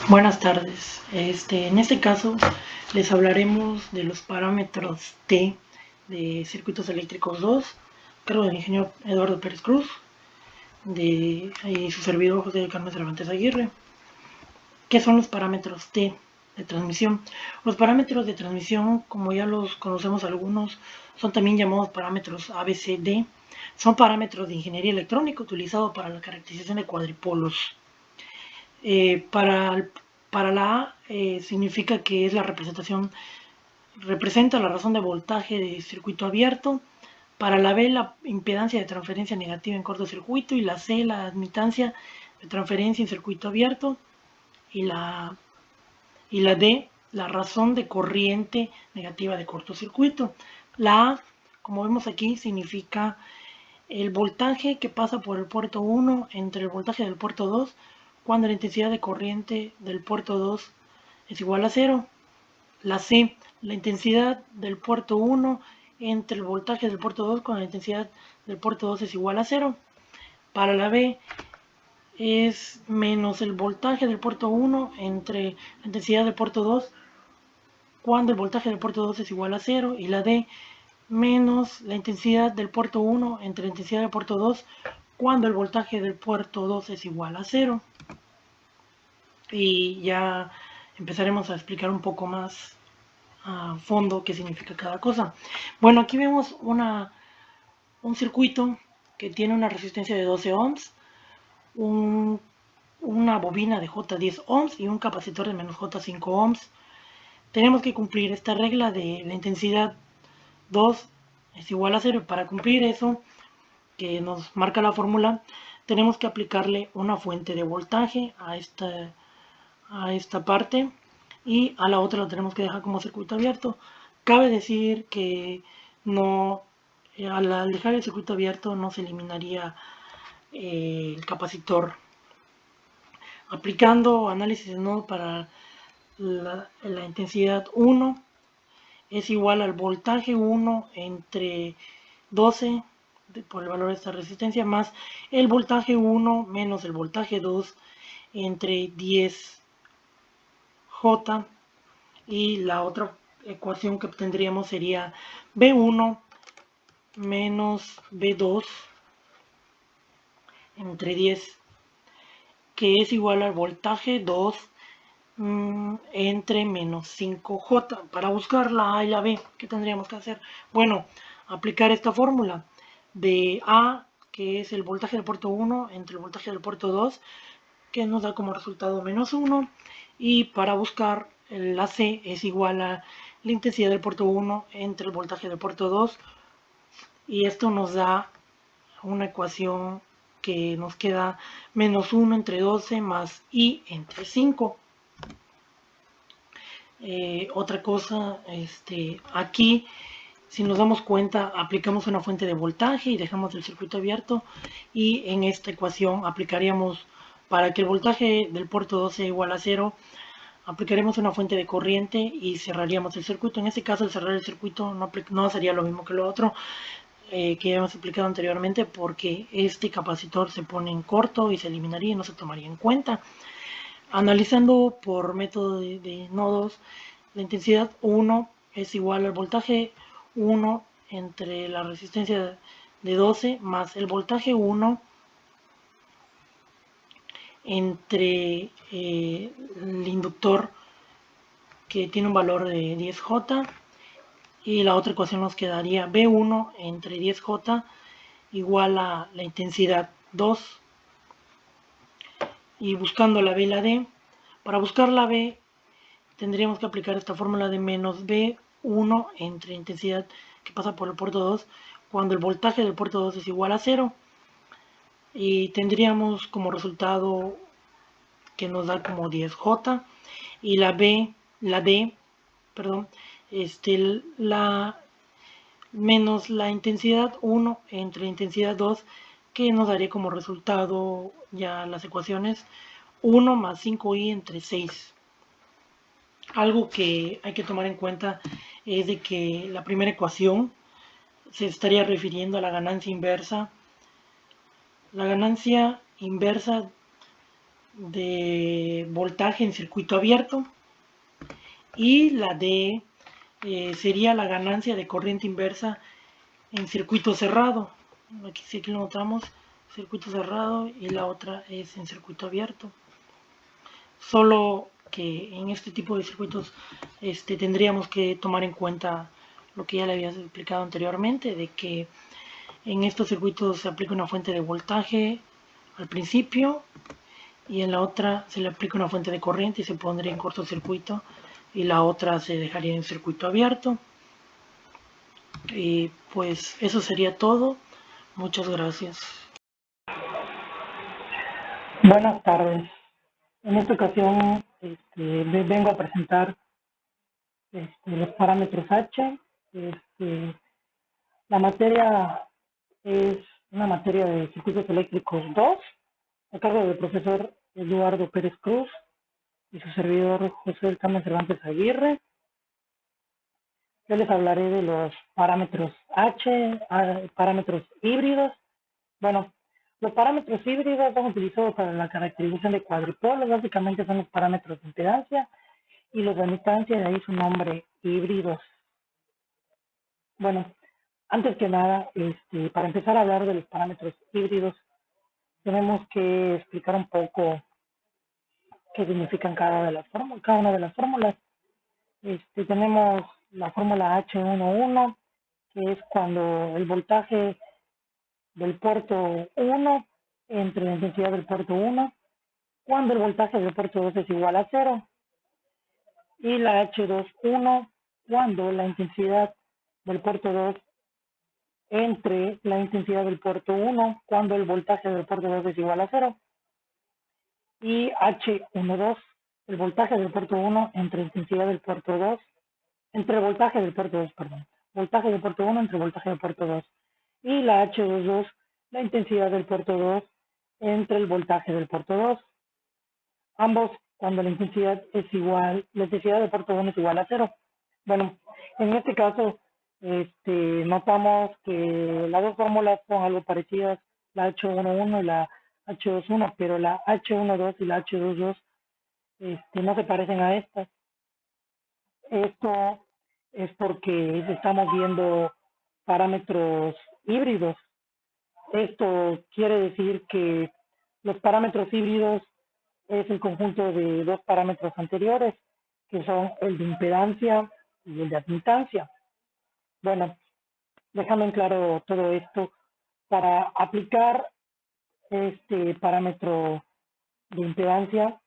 Buenas tardes. En este caso les hablaremos de los parámetros T de circuitos eléctricos 2, a cargo del ingeniero Eduardo Pérez Cruz, y su servidor José Carmen Cervantes Aguirre. ¿Qué son los parámetros T de transmisión? Los parámetros de transmisión, como ya los conocemos algunos, son también llamados parámetros ABCD. Son parámetros de ingeniería electrónica utilizados para la caracterización de cuadripolos. Para la A significa que es la representa la razón de voltaje de circuito abierto. Para la B, la impedancia de transferencia negativa en cortocircuito, y la C, la admitancia de transferencia en circuito abierto, y la D, la razón de corriente negativa de cortocircuito. La A, como vemos aquí, significa el voltaje que pasa por el puerto 1 entre el voltaje del puerto 2 cuando la intensidad de corriente del puerto 2 es igual a 0. La C, la intensidad del puerto 1 entre el voltaje del puerto 2 cuando la intensidad del puerto 2 es igual a 0. Para la B es menos el voltaje del puerto 1 entre la intensidad del puerto 2 cuando el voltaje del puerto 2 es igual a 0. Y la D, menos la intensidad del puerto 1 entre la intensidad del puerto 2 cuando el voltaje del puerto 2 es igual a 0. Y ya empezaremos a explicar un poco más a fondo qué significa cada cosa. Bueno, aquí vemos un circuito que tiene una resistencia de 12 ohms, una bobina de J10 ohms y un capacitor de menos J5 ohms. Tenemos que cumplir esta regla de la intensidad 2 es igual a 0. Para cumplir eso, que nos marca la fórmula, tenemos que aplicarle una fuente de voltaje a esta parte, y a la otra la tenemos que dejar como circuito abierto. Cabe decir que no, al dejar el circuito abierto no se eliminaría el capacitor. Aplicando análisis de nodo para la intensidad 1 es igual al voltaje 1 entre 12 por el valor de esta resistencia más el voltaje 1 menos el voltaje 2 entre 10 J, y la otra ecuación que obtendríamos sería B1 menos B2 entre 10, que es igual al voltaje 2 entre menos 5J. Para buscar la A y la B, ¿qué tendríamos que hacer? Bueno, aplicar esta fórmula de A, que es el voltaje del puerto 1 entre el voltaje del puerto 2, que nos da como resultado menos 1, y para buscar la C es igual a la intensidad del puerto 1 entre el voltaje del puerto 2, y esto nos da una ecuación que nos queda menos 1 entre 12 más I entre 5. Otra cosa, aquí, si nos damos cuenta, aplicamos una fuente de voltaje y dejamos el circuito abierto, y en esta ecuación aplicaríamos, para que el voltaje del puerto 2 sea igual a 0, aplicaremos una fuente de corriente y cerraríamos el circuito. En este caso, el cerrar el circuito no sería lo mismo que lo otro que ya hemos explicado anteriormente, porque este capacitor se pone en corto y se eliminaría y no se tomaría en cuenta. Analizando por método de nodos, la intensidad 1 es igual al voltaje 1 entre la resistencia de 12 más el voltaje 1 entre el inductor, que tiene un valor de 10J, y la otra ecuación nos quedaría B1 entre 10J igual a la intensidad 2. Y buscando la B y la D, para buscar la B tendríamos que aplicar esta fórmula de menos B1 entre intensidad que pasa por el puerto 2 cuando el voltaje del puerto 2 es igual a 0, y tendríamos como resultado que nos da como 10J, y la D, perdón, menos la intensidad 1 entre la intensidad 2, que nos daría como resultado ya las ecuaciones 1 más 5i entre 6. Algo que hay que tomar en cuenta es de que la primera ecuación se estaría refiriendo a la ganancia inversa. La ganancia inversa de voltaje en circuito abierto, y la D sería la ganancia de corriente inversa en circuito cerrado. Aquí sí que lo notamos, circuito cerrado, y la otra es en circuito abierto. Solo que en este tipo de circuitos tendríamos que tomar en cuenta lo que ya le había explicado anteriormente, de que en estos circuitos se aplica una fuente de voltaje al principio y en la otra se le aplica una fuente de corriente y se pondría en cortocircuito, y la otra se dejaría en circuito abierto. Y pues eso sería todo. Muchas gracias. Buenas tardes. En esta ocasión vengo a presentar los parámetros H. La materia es una materia de circuitos eléctricos 2, a cargo del profesor Eduardo Pérez Cruz y su servidor José del Carmen Cervantes Aguirre. Yo les hablaré de los parámetros H, parámetros híbridos. Bueno, los parámetros híbridos son utilizados para la caracterización de cuadripolos. Básicamente son los parámetros de impedancia y los de admitancia, de ahí su nombre, híbridos. Bueno, antes que nada, para empezar a hablar de los parámetros híbridos, tenemos que explicar un poco qué significan cada una de las fórmulas. Tenemos la fórmula H11, que es cuando el voltaje del puerto 1 entre la intensidad del puerto 1, cuando el voltaje del puerto 2 es igual a 0. Y la H21, cuando la intensidad del puerto 2 entre la intensidad del puerto 1, cuando el voltaje del puerto 2 es igual a 0. Y H12, el voltaje del puerto 1 entre la intensidad del puerto 2, entre el voltaje del puerto 2, perdón, voltaje del puerto 1 entre voltaje del puerto 2. Y la H22, la intensidad del puerto 2 entre el voltaje del puerto 2. Ambos cuando la intensidad es igual, la intensidad del puerto 1 es igual a 0. Bueno, en este caso, notamos que las dos fórmulas son algo parecidas, la H11 y la H21, pero la H12 y la H22 no se parecen a estas. Esto es porque estamos viendo parámetros híbridos. Esto quiere decir que los parámetros híbridos es el conjunto de dos parámetros anteriores, que son el de impedancia y el de admitancia. Bueno, dejando en claro todo esto, para aplicar este parámetro de impedancia,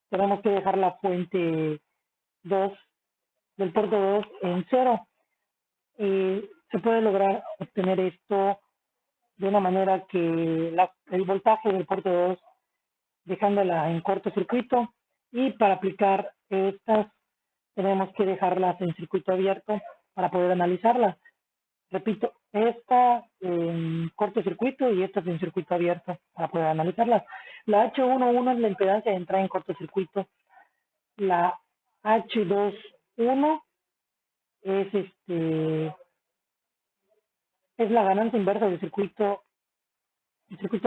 tenemos que dejar la fuente 2 del puerto 2 en 0. Se puede lograr obtener esto de una manera que el voltaje del puerto 2 dejándola en cortocircuito, y para aplicar estas tenemos que dejarlas en circuito abierto para poder analizarlas. Repito, esta en cortocircuito y esta en circuito abierto para poder analizarlas. La H11 es la impedancia de entrada en cortocircuito. La H21 es es la ganancia inversa del circuito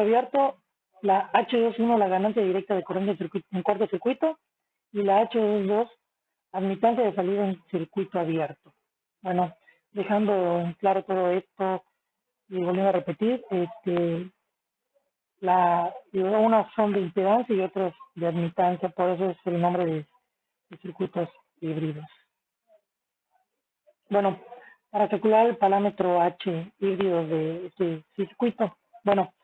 abierto. La H21 la ganancia directa de corriente en cortocircuito, y la H22 admitancia de salida en circuito abierto. Bueno, dejando en claro todo esto y volviendo a repetir, unas son de impedancia y otras de admitancia, por eso es el nombre de circuitos híbridos. Bueno, para calcular el parámetro H híbrido de este circuito, bueno,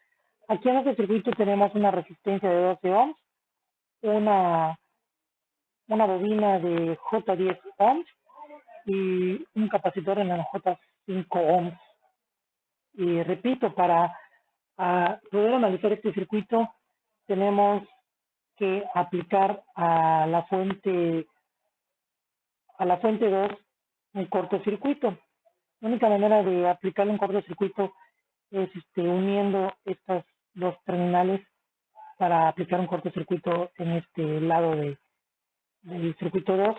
aquí en este circuito tenemos una resistencia de 12 ohms, una bobina de J10 ohms y un capacitor en la J5 ohms. Y repito, para poder analizar este circuito, tenemos que aplicar a la fuente 2 un cortocircuito. La única manera de aplicarle un cortocircuito es uniendo estas dos terminales para aplicar un cortocircuito en este lado del circuito 2.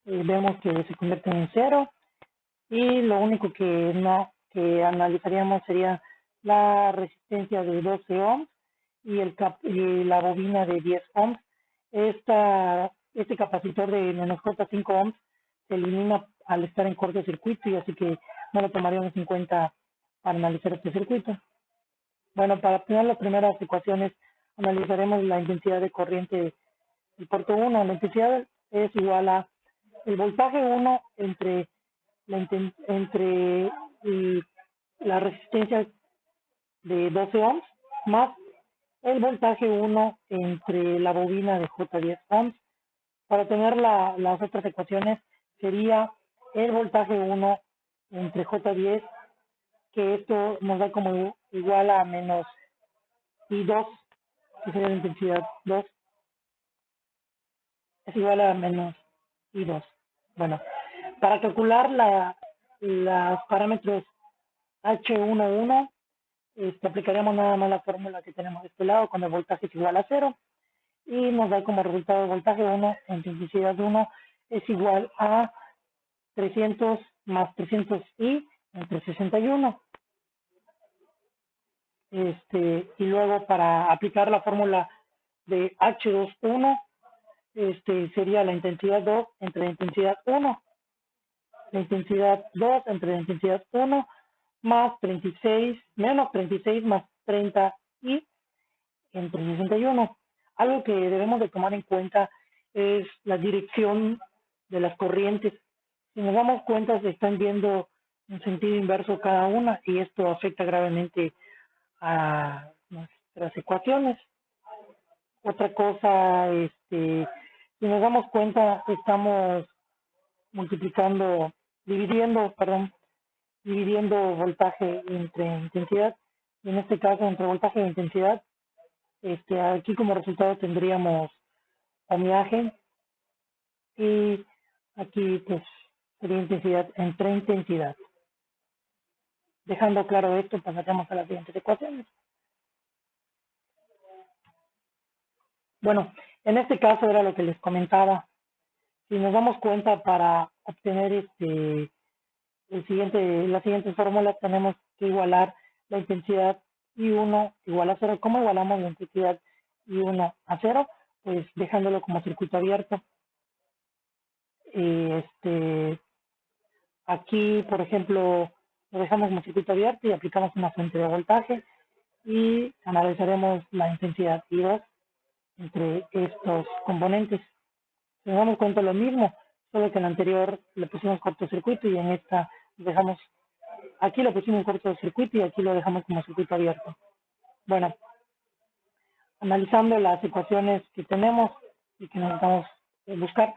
Vemos que se convierten en 0, y lo único que analizaríamos sería la resistencia de 12 ohms y la bobina de 10 ohms. Este capacitor de menos J5 ohms se elimina al estar en cortocircuito y así que no lo tomaríamos en cuenta para analizar este circuito. Bueno, para obtener las primeras ecuaciones analizaremos la intensidad de corriente del puerto 1. La intensidad es igual a el voltaje 1 entre la resistencia de 12 ohms más el voltaje 1 entre la bobina de J10 ohms. Para tener las otras ecuaciones sería el voltaje 1 entre J10, que esto nos da como igual a menos I2, que sería la intensidad 2, es igual a menos I2. Bueno, para calcular los parámetros H11, aplicaríamos nada más la fórmula que tenemos de este lado, con el voltaje es igual a 0, y nos da como resultado el voltaje 1 entre intensidad 1 es igual a 300 más 300i entre 61. Y luego para aplicar la fórmula de H21, sería la intensidad 2 entre la intensidad 1. La intensidad 2 entre la intensidad 1 más 36, menos 36 más 30i entre 61. Algo que debemos de tomar en cuenta es la dirección de las corrientes. Si nos damos cuenta, se están viendo en sentido inverso cada una y esto afecta gravemente a nuestras ecuaciones. Otra cosa, si nos damos cuenta, estamos dividiendo voltaje entre intensidad, y en este caso entre voltaje e intensidad, aquí como resultado tendríamos ohmiaje, y aquí pues sería intensidad entre intensidad. Dejando claro esto, pasaremos a las siguientes ecuaciones. Bueno, en este caso era lo que les comentaba. Si nos damos cuenta, para obtener las siguientes fórmulas, tenemos que igualar la intensidad I1 igual a 0. ¿Cómo igualamos la intensidad I1 a 0? Pues dejándolo como circuito abierto. Aquí, por ejemplo, lo dejamos como circuito abierto y aplicamos una fuente de voltaje y analizaremos la intensidad I2 entre estos componentes. Si nos damos cuenta, lo mismo, solo que en la anterior le pusimos cortocircuito y en esta dejamos, aquí lo pusimos cortocircuito y aquí lo dejamos como circuito abierto. Bueno, analizando las ecuaciones que tenemos y que necesitamos buscar,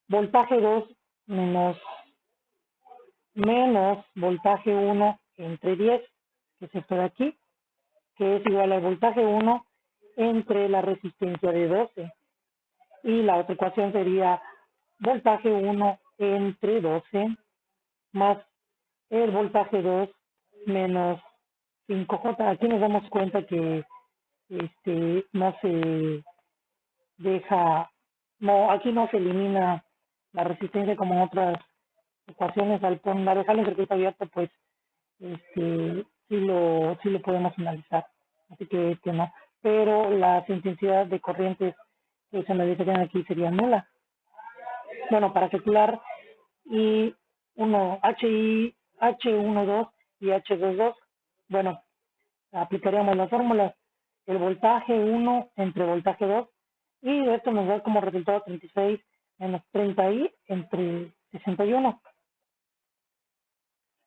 voltaje 2 menos voltaje 1 entre 10, que es esto de aquí, que es igual al voltaje 1 entre la resistencia de 12. Y la otra ecuación sería voltaje 1 entre 12 más el voltaje 2 menos 5J. Aquí nos damos cuenta que no se deja, no, aquí no se elimina la resistencia como en otras ecuaciones. Al dejar el circuito abierto, pues sí lo podemos analizar, así que no, pero las intensidades de corrientes que se analizarían aquí serían nulas. Bueno, para calcular H12 y H22, bueno, aplicaríamos las fórmulas, el voltaje 1 entre voltaje 2, y esto nos da como resultado 36 menos 30i entre 61.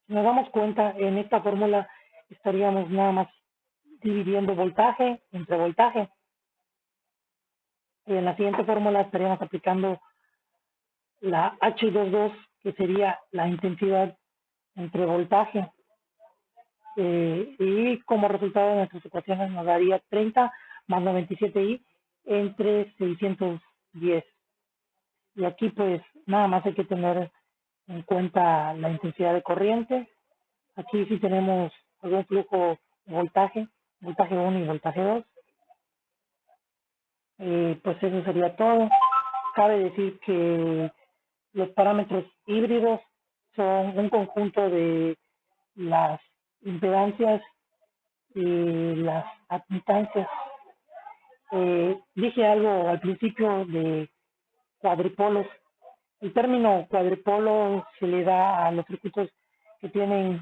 Si nos damos cuenta, en esta fórmula estaríamos nada más dividiendo voltaje entre voltaje. Y en la siguiente fórmula estaríamos aplicando la H22, que sería la intensidad entre voltaje. Y como resultado de nuestras ecuaciones nos daría 30 más 97i entre 610. Y aquí pues nada más hay que tener en cuenta la intensidad de corriente. Aquí sí tenemos algún flujo de voltaje 1 y voltaje 2. Pues eso sería todo. Cabe decir que los parámetros híbridos son un conjunto de las impedancias y las admitancias. Dije algo al principio de cuadripolos. El término cuadripolo se le da a los circuitos que tienen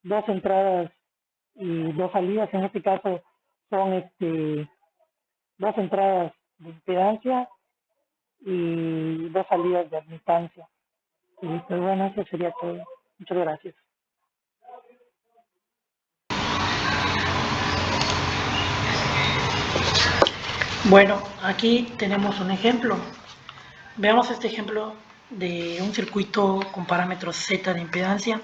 dos entradas y dos salidas. En este caso son dos entradas de impedancia y dos salidas de admitancia. Y pues bueno, eso sería todo. Muchas gracias. Bueno, aquí tenemos un ejemplo. Veamos este ejemplo de un circuito con parámetros Z de impedancia.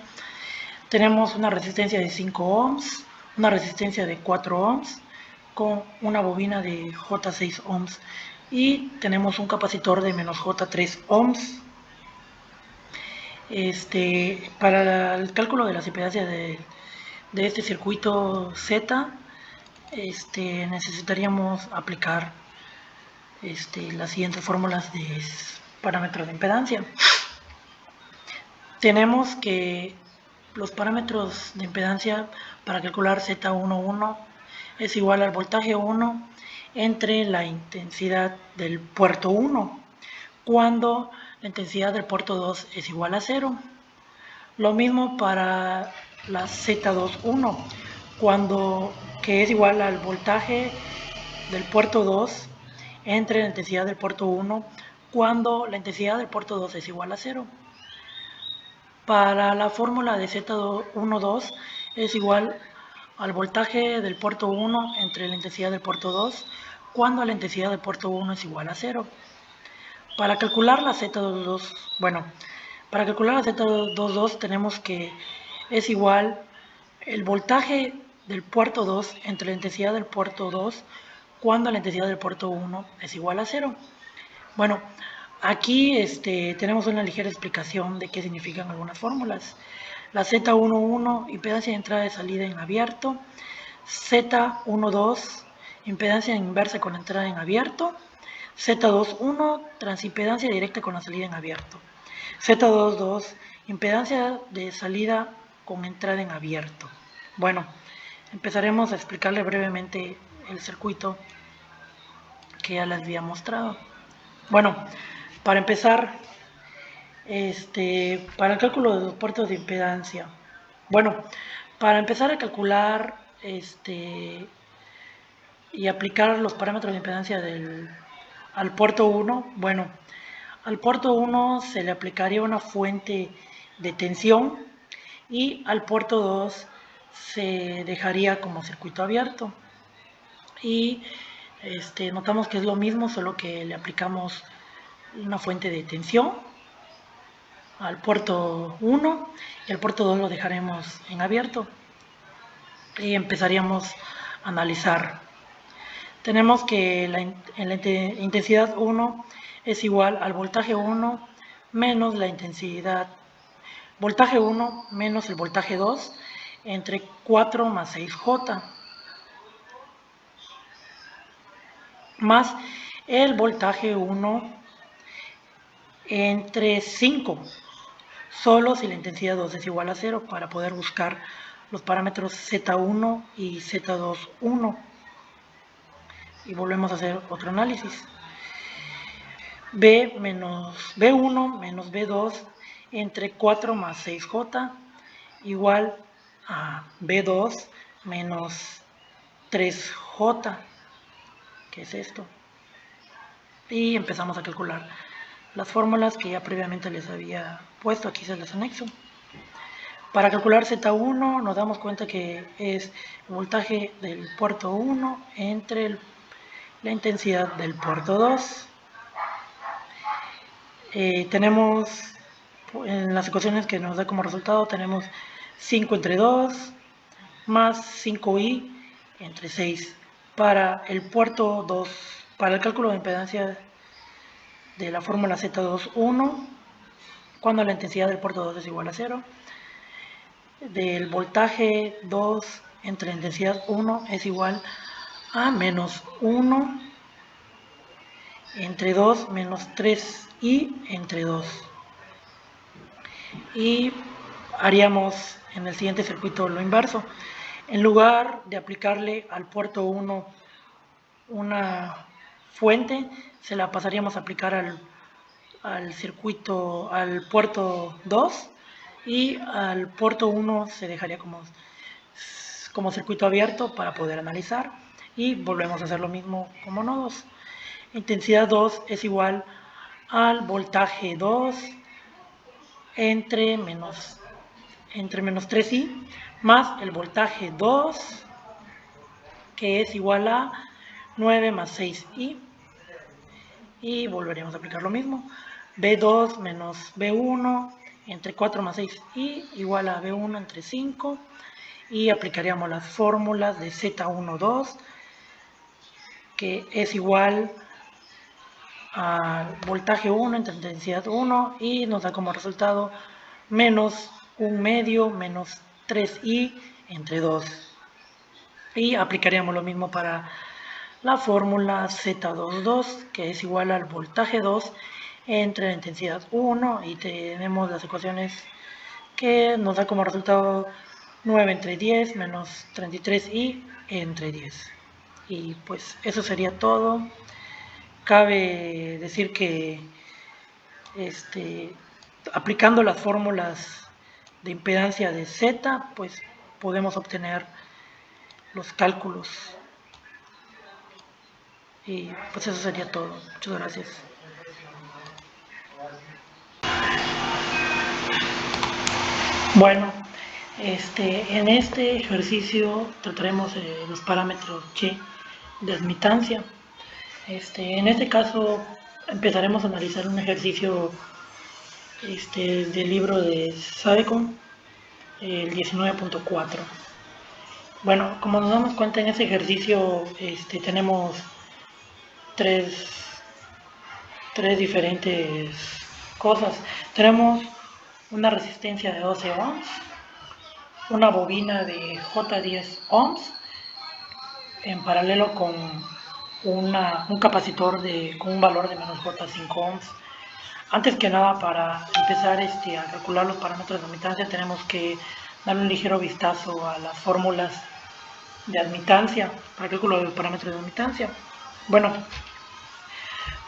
Tenemos una resistencia de 5 ohms, una resistencia de 4 ohms, con una bobina de J6 ohms y tenemos un capacitor de menos J3 ohms. Para el cálculo de las impedancias de este circuito Z, necesitaríamos aplicar las siguientes fórmulas de parámetros de impedancia. Tenemos que los parámetros de impedancia para calcular Z11 es igual al voltaje 1 entre la intensidad del puerto 1, cuando la intensidad del puerto 2 es igual a 0. Lo mismo para la Z21, que es igual al voltaje del puerto 2 entre la intensidad del puerto 1, cuando la intensidad del puerto 2 es igual a 0. Para la fórmula de Z12 es igual al voltaje del puerto 1 entre la intensidad del puerto 2, cuando la intensidad del puerto 1 es igual a 0. Para calcular la Z22, tenemos que es igual el voltaje del puerto 2 entre la intensidad del puerto 2, cuando la intensidad del puerto 1 es igual a 0. Bueno, aquí tenemos una ligera explicación de qué significan algunas fórmulas. La Z11, impedancia de entrada y salida en abierto. Z12, impedancia inversa con entrada en abierto. Z21, transimpedancia directa con la salida en abierto. Z22, impedancia de salida con entrada en abierto. Bueno, empezaremos a explicarle brevemente el circuito que ya les había mostrado. Bueno, para empezar, para el cálculo de los puertos de impedancia. Bueno, para empezar a calcular y aplicar los parámetros de impedancia al puerto 1, bueno, al puerto 1 se le aplicaría una fuente de tensión y al puerto 2 se dejaría como circuito abierto. Y notamos que es lo mismo, solo que le aplicamos una fuente de tensión al puerto 1 y el puerto 2 lo dejaremos en abierto y empezaríamos a analizar. Tenemos que la intensidad 1 es igual al voltaje 1 menos la intensidad voltaje 1 menos el voltaje 2 entre 4 más 6J más el voltaje 1 entre 5, solo si la intensidad 2 es igual a 0, para poder buscar los parámetros Z1 y Z21. Y volvemos a hacer otro análisis. B1 menos B2 entre 4 más 6J igual a B2 menos 3J, que es esto. Y empezamos a calcular las fórmulas que ya previamente les había puesto, aquí se las anexo. Para calcular Z1 nos damos cuenta que es el voltaje del puerto 1 entre la intensidad del puerto 2. Tenemos en las ecuaciones que nos da como resultado, tenemos 5 entre 2 más 5i entre 6. Para el puerto 2, para el cálculo de impedancia de la fórmula Z21, cuando la intensidad del puerto 2 es igual a 0, del voltaje 2 entre la intensidad 1 es igual a menos 1 entre 2 menos 3i entre 2. Y haríamos en el siguiente circuito lo inverso. En lugar de aplicarle al puerto 1 una fuente, se la pasaríamos a aplicar al circuito, al puerto 2, y al puerto 1 se dejaría como circuito abierto para poder analizar, y volvemos a hacer lo mismo como nodos. Intensidad 2 es igual al voltaje 2 entre menos 3i más el voltaje 2, que es igual a 9 más 6i, y volveríamos a aplicar lo mismo. B2 menos B1 entre 4 más 6i igual a B1 entre 5, y aplicaríamos las fórmulas de Z12, que es igual al voltaje 1 entre intensidad 1, y nos da como resultado menos 1 medio menos 3i entre 2. Y aplicaríamos lo mismo para la fórmula Z22, que es igual al voltaje 2 entre la intensidad 1, y tenemos las ecuaciones que nos da como resultado 9 entre 10 menos 33i entre 10. Y pues eso sería todo. Cabe decir que aplicando las fórmulas de impedancia de Z, pues podemos obtener los cálculos. Y pues eso sería todo. Muchas gracias. Bueno, en este ejercicio trataremos los parámetros Y de admitancia. En este caso empezaremos a analizar un ejercicio del libro de Sadecon, el 19.4. Bueno, como nos damos cuenta, en ese ejercicio tenemos tres diferentes cosas. Tenemos una resistencia de 12 ohms, una bobina de J10 ohms, en paralelo con un capacitor con un valor de menos J5 ohms. Antes que nada, para empezar a calcular los parámetros de admitancia, tenemos que dar un ligero vistazo a las fórmulas de admitancia, para el cálculo de los parámetros de admitancia. Bueno,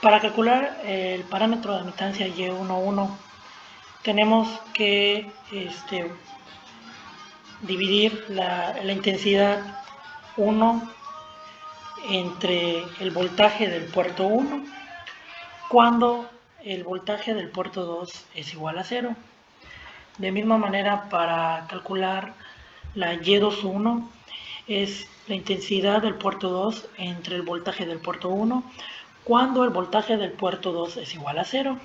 para calcular el parámetro de admitancia Y11, tenemos que dividir la intensidad 1 entre el voltaje del puerto 1 cuando el voltaje del puerto 2 es igual a 0. De misma manera, para calcular la Y21, es la intensidad del puerto 2 entre el voltaje del puerto 1 cuando el voltaje del puerto 2 es igual a 0.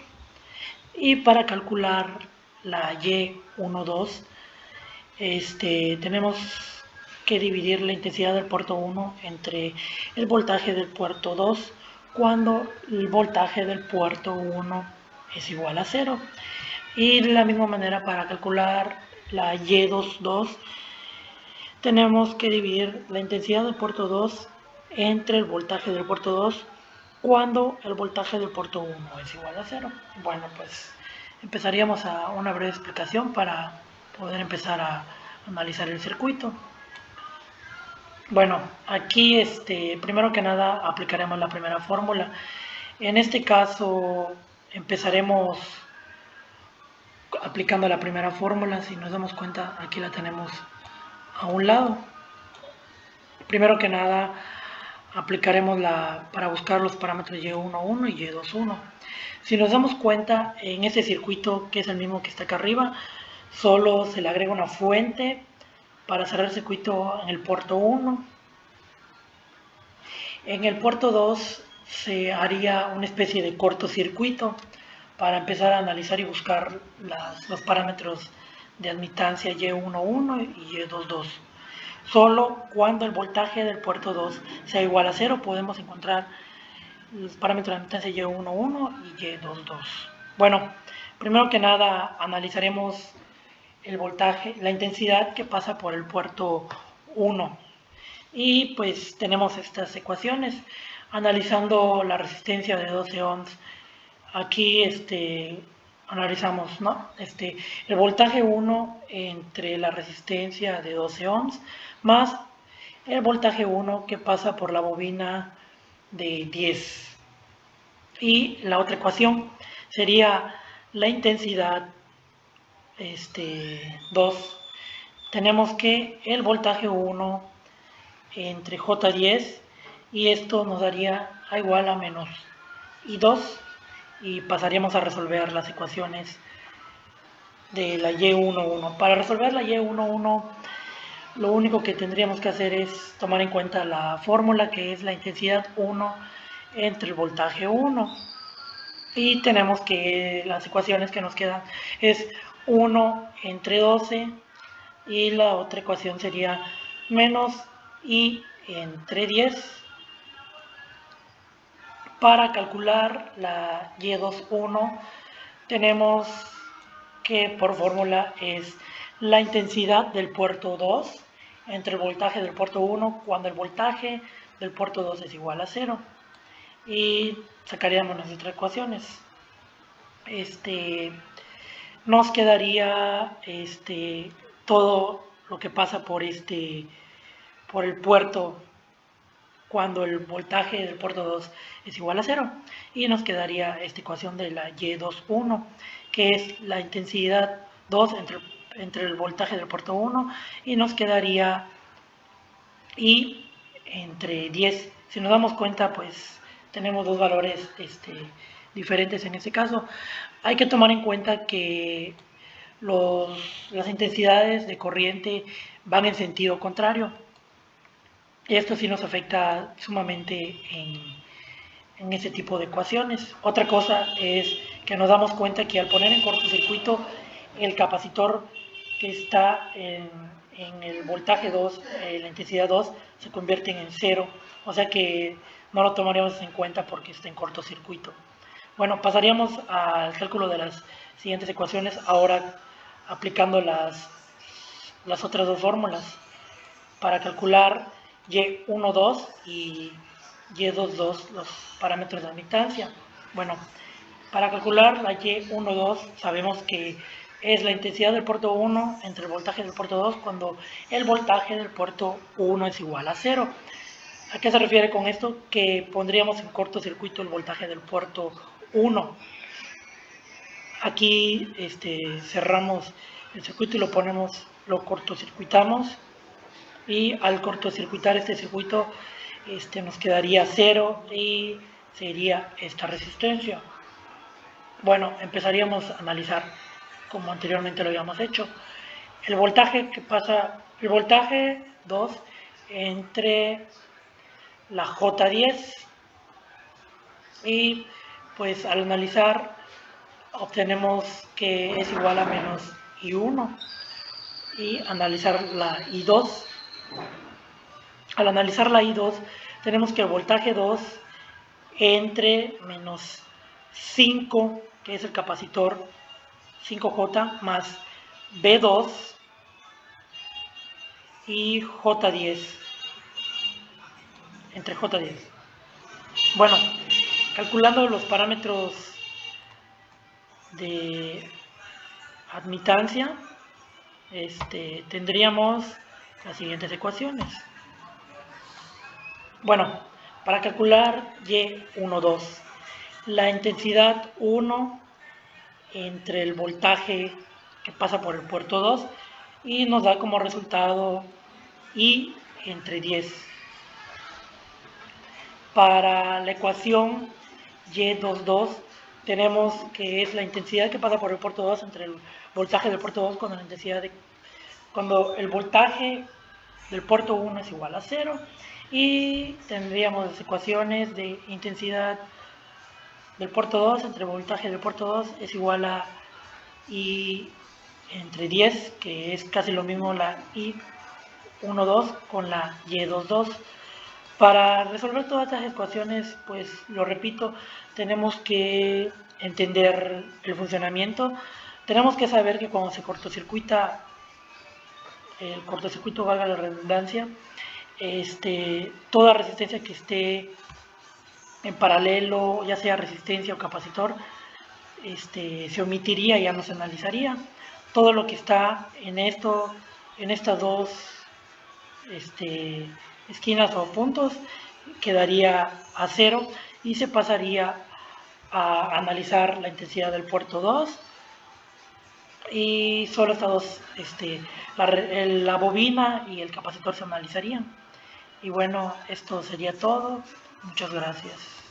Y para calcular la Y12, tenemos que dividir la intensidad del puerto 1 entre el voltaje del puerto 2 cuando el voltaje del puerto 1 es igual a 0. Y de la misma manera, para calcular la Y22, tenemos que dividir la intensidad del puerto 2 entre el voltaje del puerto 2 cuando el voltaje del puerto 1 es igual a 0. Bueno, pues empezaríamos a una breve explicación para poder empezar a analizar el circuito. Bueno, aquí primero que nada aplicaremos la primera fórmula. En este caso empezaremos aplicando la primera fórmula. Si nos damos cuenta, aquí la tenemos a un lado. Primero que nada aplicaremos para buscar los parámetros Y11 y Y21. Si nos damos cuenta, en este circuito, que es el mismo que está acá arriba, solo se le agrega una fuente para cerrar el circuito en el puerto 1. En el puerto 2 se haría una especie de cortocircuito para empezar a analizar y buscar los parámetros de admitancia Y11 y Y22. Solo cuando el voltaje del puerto 2 sea igual a 0 podemos encontrar los parámetros de admitancia Y11 y Y22. Bueno, primero que nada analizaremos el voltaje, la intensidad que pasa por el puerto 1. Y pues tenemos estas ecuaciones. Analizando la resistencia de 12 ohms, aquí analizamos, ¿no? El voltaje 1 entre la resistencia de 12 ohms más el voltaje 1 que pasa por la bobina de 10. Y la otra ecuación sería la intensidad 2. Tenemos que el voltaje 1 entre J10 y esto nos daría A igual a menos I2 y pasaríamos a resolver las ecuaciones de la Y11. Para resolver la Y11 lo único que tendríamos que hacer es tomar en cuenta la fórmula que es la intensidad 1 entre el voltaje 1 y tenemos que las ecuaciones que nos quedan es 1 entre 12 y la otra ecuación sería menos I entre 10. Para calcular la Y21 tenemos que por fórmula es la intensidad del puerto 2 entre el voltaje del puerto 1 cuando el voltaje del puerto 2 es igual a 0 y sacaríamos nuestras ecuaciones. Nos quedaría todo lo que pasa por el puerto cuando el voltaje del puerto 2 es igual a 0 y nos quedaría esta ecuación de la Y21 que es la intensidad 2 entre el voltaje del puerto 1 y nos quedaría I entre 10. Si nos damos cuenta, pues tenemos dos valores diferentes en este caso. Hay que tomar en cuenta que las intensidades de corriente van en sentido contrario. Y esto sí nos afecta sumamente en ese tipo de ecuaciones. Otra cosa es que nos damos cuenta que al poner en cortocircuito el capacitor que está en el voltaje 2, la intensidad 2, se convierte en 0, o sea que no lo tomaríamos en cuenta porque está en cortocircuito. Bueno, pasaríamos al cálculo de las siguientes ecuaciones, ahora aplicando las otras dos fórmulas para calcular Y12 y Y22, los parámetros de admitancia. Bueno, para calcular la Y12 sabemos que es la intensidad del puerto 1 entre el voltaje del puerto 2 cuando el voltaje del puerto 1 es igual a 0. ¿A qué se refiere con esto? Que pondríamos en cortocircuito el voltaje del puerto 1. Aquí cerramos el circuito y lo cortocircuitamos y al cortocircuitar este circuito nos quedaría 0 y sería esta resistencia. Bueno, empezaríamos a analizar como anteriormente lo habíamos hecho. El voltaje que pasa, el voltaje 2 entre la J10 y pues al analizar obtenemos que es igual a menos I1 y analizar la I2. Al analizar la I2 tenemos que el voltaje 2 entre menos 5, que es el capacitor 5J, más B2 y J10, entre J10. Bueno, calculando los parámetros de admitancia, tendríamos las siguientes ecuaciones. Bueno, para calcular Y12, la intensidad 1 entre el voltaje que pasa por el puerto 2 y nos da como resultado I entre 10. Para la ecuación Y22 tenemos que es la intensidad que pasa por el puerto 2 entre el voltaje del puerto 2 cuando el voltaje del puerto 1 es igual a 0 y tendríamos las ecuaciones de intensidad del puerto 2 entre voltaje del puerto 2 es igual a I entre 10, que es casi lo mismo la I12 con la Y22. Para resolver todas estas ecuaciones, pues lo repito, tenemos que entender el funcionamiento. Tenemos que saber que cuando se cortocircuita, el cortocircuito, valga la redundancia, toda resistencia que esté en paralelo, ya sea resistencia o capacitor, se omitiría y ya no se analizaría. Todo lo que está en estas dos esquinas o puntos, quedaría a 0 y se pasaría a analizar la intensidad del puerto 2 y solo estas dos, la bobina y el capacitor se analizarían. Y bueno, esto sería todo. Muchas gracias.